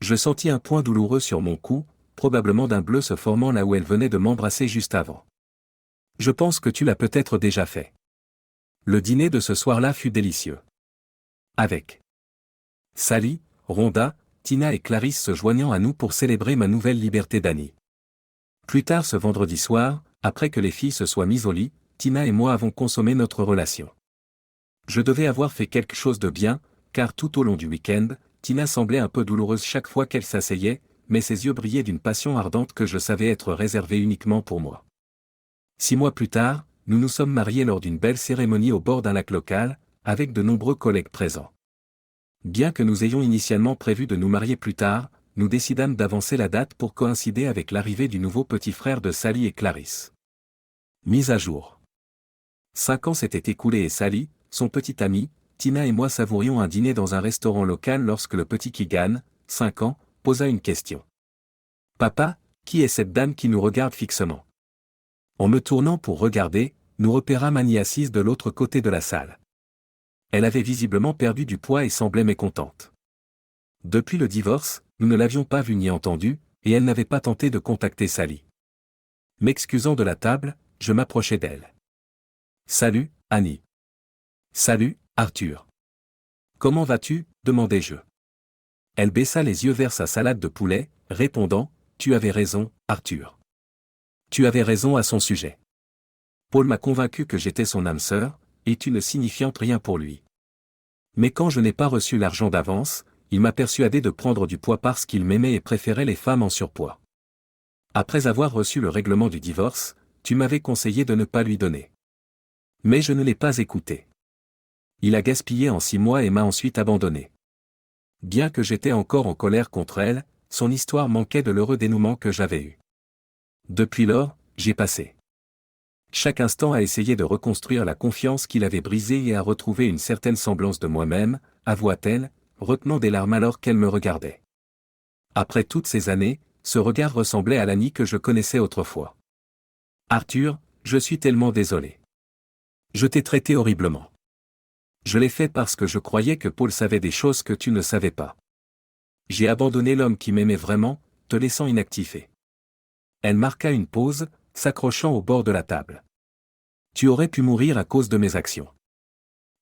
Speaker 1: Je sentis un point douloureux sur mon cou, probablement d'un bleu se formant là où elle venait de m'embrasser juste avant. Je pense que tu l'as peut-être déjà fait. Le dîner de ce soir-là fut délicieux. Avec Sally, Rhonda, Tina et Clarisse se joignant à nous pour célébrer ma nouvelle liberté d'Annie. Plus tard ce vendredi soir, après que les filles se soient mises au lit, Tina et moi avons consommé notre relation. Je devais avoir fait quelque chose de bien, car tout au long du week-end, Tina semblait un peu douloureuse chaque fois qu'elle s'asseyait, mais ses yeux brillaient d'une passion ardente que je savais être réservée uniquement pour moi. 6 mois plus tard, nous nous sommes mariés lors d'une belle cérémonie au bord d'un lac local, avec de nombreux collègues présents. Bien que nous ayons initialement prévu de nous marier plus tard, nous décidâmes d'avancer la date pour coïncider avec l'arrivée du nouveau petit frère de Sally et Clarisse. Mise à jour. 5 ans s'étaient écoulés et Sally, son petit ami, Tina et moi savourions un dîner dans un restaurant local lorsque le petit Keegan, 5 ans, posa une question. « Papa, qui est cette dame qui nous regarde fixement ?» En me tournant pour regarder, nous repérâmes Annie assise de l'autre côté de la salle. Elle avait visiblement perdu du poids et semblait mécontente. Depuis le divorce, nous ne l'avions pas vue ni entendue, et elle n'avait pas tenté de contacter Sally. M'excusant de la table, je m'approchai d'elle. « Salut, Annie. »« Salut, Arthur. »« Comment vas-tu ?» demandai-je. Elle baissa les yeux vers sa salade de poulet, répondant « Tu avais raison, Arthur. Tu avais raison à son sujet. Paul m'a convaincu que j'étais son âme sœur, et tu ne signifiantes rien pour lui. Mais quand je n'ai pas reçu l'argent d'avance, il m'a persuadé de prendre du poids parce qu'il m'aimait et préférait les femmes en surpoids. Après avoir reçu le règlement du divorce, tu m'avais conseillé de ne pas lui donner. Mais je ne l'ai pas écouté. Il a gaspillé en 6 mois et m'a ensuite abandonné. Bien que j'étais encore en colère contre elle, son histoire manquait de l'heureux dénouement que j'avais eu. Depuis lors, j'ai passé chaque instant à essayer de reconstruire la confiance qu'il avait brisée et à retrouver une certaine semblance de moi-même, avoua-t-elle, retenant des larmes alors qu'elle me regardait. Après toutes ces années, ce regard ressemblait à l'Annie que je connaissais autrefois. Arthur, je suis tellement désolé. Je t'ai traité horriblement. Je l'ai fait parce que je croyais que Paul savait des choses que tu ne savais pas. J'ai abandonné l'homme qui m'aimait vraiment, te laissant inactif. Elle marqua une pause, s'accrochant au bord de la table. Tu aurais pu mourir à cause de mes actions.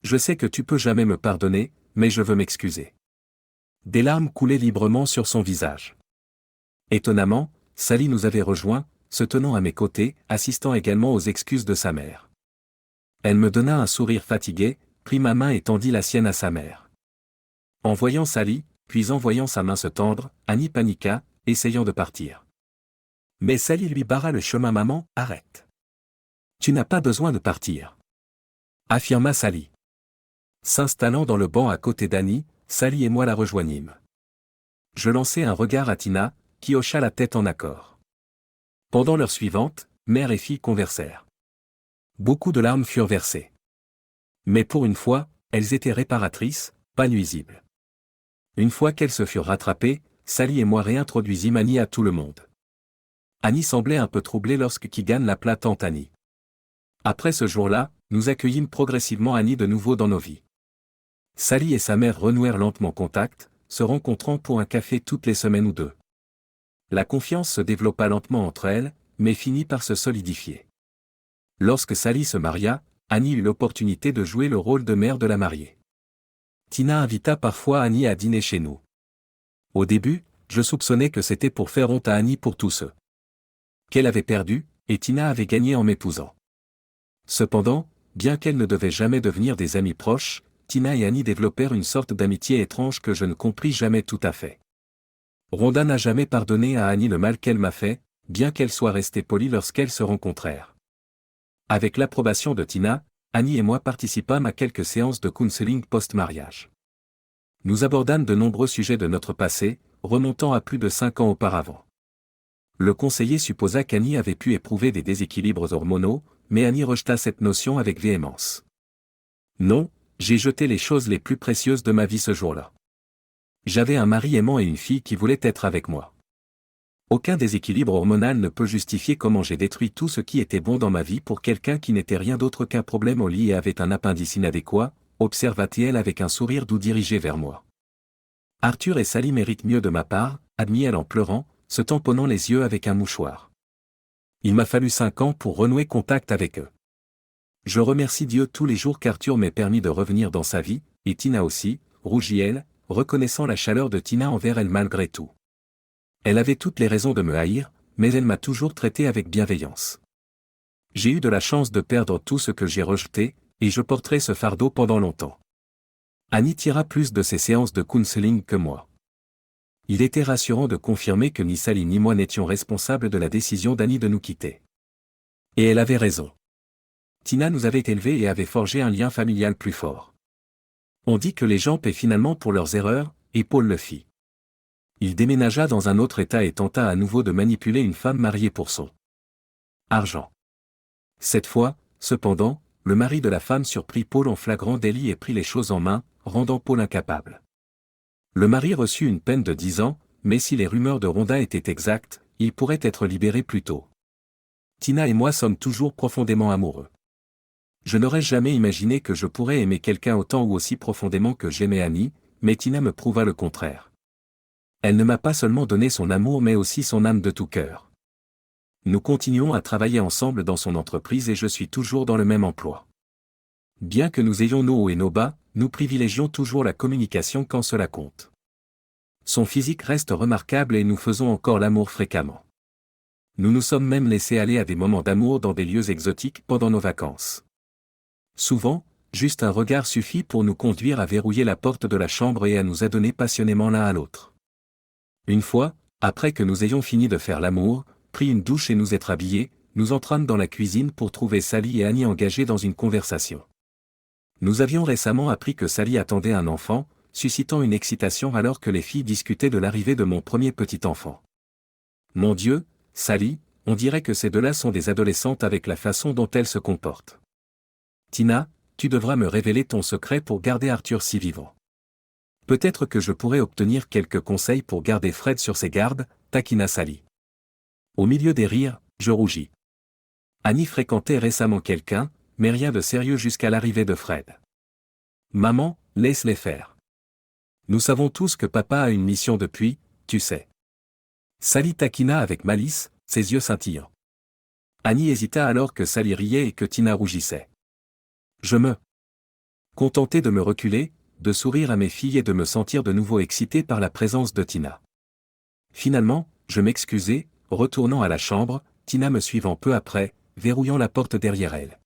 Speaker 1: Je sais que tu peux jamais me pardonner, mais je veux m'excuser. Des larmes coulaient librement sur son visage. Étonnamment, Sally nous avait rejoints, se tenant à mes côtés, assistant également aux excuses de sa mère. Elle me donna un sourire fatigué, prit ma main et tendit la sienne à sa mère. En voyant Sally, puis en voyant sa main se tendre, Annie paniqua, essayant de partir. Mais Sally lui barra le chemin. « Maman, arrête. Tu n'as pas besoin de partir. » affirma Sally. S'installant dans le banc à côté d'Annie, Sally et moi la rejoignîmes. Je lançai un regard à Tina, qui hocha la tête en accord. Pendant l'heure suivante, mère et fille conversèrent. Beaucoup de larmes furent versées. Mais pour une fois, elles étaient réparatrices, pas nuisibles. Une fois qu'elles se furent rattrapées, Sally et moi réintroduisîmes Annie à tout le monde. Annie semblait un peu troublée lorsque Keegan l'appela tante Annie. Après ce jour-là, nous accueillîmes progressivement Annie de nouveau dans nos vies. Sally et sa mère renouèrent lentement contact, se rencontrant pour un café toutes les semaines ou 2. La confiance se développa lentement entre elles, mais finit par se solidifier. Lorsque Sally se maria, Annie eut l'opportunité de jouer le rôle de mère de la mariée. Tina invita parfois Annie à dîner chez nous. Au début, je soupçonnais que c'était pour faire honte à Annie pour tous ceux qu'elle avait perdus, et Tina avait gagné en m'épousant. Cependant, bien qu'elles ne devaient jamais devenir des amies proches, Tina et Annie développèrent une sorte d'amitié étrange que je ne compris jamais tout à fait. Rhonda n'a jamais pardonné à Annie le mal qu'elle m'a fait, bien qu'elle soit restée polie lorsqu'elles se rencontrèrent. Avec l'approbation de Tina, Annie et moi participâmes à quelques séances de counseling post-mariage. Nous abordâmes de nombreux sujets de notre passé, remontant à plus de 5 ans auparavant. Le conseiller supposa qu'Annie avait pu éprouver des déséquilibres hormonaux, mais Annie rejeta cette notion avec véhémence. Non, j'ai jeté les choses les plus précieuses de ma vie ce jour-là. J'avais un mari aimant et une fille qui voulaient être avec moi. Aucun déséquilibre hormonal ne peut justifier comment j'ai détruit tout ce qui était bon dans ma vie pour quelqu'un qui n'était rien d'autre qu'un problème au lit et avait un appendice inadéquat, observa-t-elle avec un sourire doux dirigé vers moi. Arthur et Sally méritent mieux de ma part, admit-elle en pleurant, se tamponnant les yeux avec un mouchoir. Il m'a fallu 5 ans pour renouer contact avec eux. Je remercie Dieu tous les jours qu'Arthur m'ait permis de revenir dans sa vie, et Tina aussi, rougit-elle, reconnaissant la chaleur de Tina envers elle malgré tout. Elle avait toutes les raisons de me haïr, mais elle m'a toujours traité avec bienveillance. J'ai eu de la chance de perdre tout ce que j'ai rejeté, et je porterai ce fardeau pendant longtemps. Annie tira plus de ses séances de counseling que moi. Il était rassurant de confirmer que ni Sally ni moi n'étions responsables de la décision d'Annie de nous quitter. Et elle avait raison. Tina nous avait élevés et avait forgé un lien familial plus fort. On dit que les gens paient finalement pour leurs erreurs, et Paul le fit. Il déménagea dans un autre état et tenta à nouveau de manipuler une femme mariée pour son argent. Cette fois, cependant, le mari de la femme surprit Paul en flagrant délit et prit les choses en main, rendant Paul incapable. Le mari reçut une peine de 10 ans, mais si les rumeurs de Rhonda étaient exactes, il pourrait être libéré plus tôt. Tina et moi sommes toujours profondément amoureux. Je n'aurais jamais imaginé que je pourrais aimer quelqu'un autant ou aussi profondément que j'aimais Annie, mais Tina me prouva le contraire. Elle ne m'a pas seulement donné son amour mais aussi son âme de tout cœur. Nous continuons à travailler ensemble dans son entreprise et je suis toujours dans le même emploi. Bien que nous ayons nos hauts et nos bas, nous privilégions toujours la communication quand cela compte. Son physique reste remarquable et nous faisons encore l'amour fréquemment. Nous nous sommes même laissés aller à des moments d'amour dans des lieux exotiques pendant nos vacances. Souvent, juste un regard suffit pour nous conduire à verrouiller la porte de la chambre et à nous adonner passionnément l'un à l'autre. Une fois, après que nous ayons fini de faire l'amour, pris une douche et nous être habillés, nous entrâmes dans la cuisine pour trouver Sally et Annie engagées dans une conversation. Nous avions récemment appris que Sally attendait un enfant, suscitant une excitation alors que les filles discutaient de l'arrivée de mon premier petit enfant. Mon Dieu, Sally, on dirait que ces deux-là sont des adolescentes avec la façon dont elles se comportent. Tina, tu devras me révéler ton secret pour garder Arthur si vivant. Peut-être que je pourrais obtenir quelques conseils pour garder Fred sur ses gardes, taquina Sally. Au milieu des rires, je rougis. Annie fréquentait récemment quelqu'un, mais rien de sérieux jusqu'à l'arrivée de Fred. Maman, laisse-les faire. Nous savons tous que papa a une mission depuis, tu sais. Sally taquina avec malice, ses yeux scintillants. Annie hésita alors que Sally riait et que Tina rougissait. Je me contentais de me reculer, de sourire à mes filles et de me sentir de nouveau excité par la présence de Tina. Finalement, je m'excusai, retournant à la chambre, Tina me suivant peu après, verrouillant la porte derrière elle.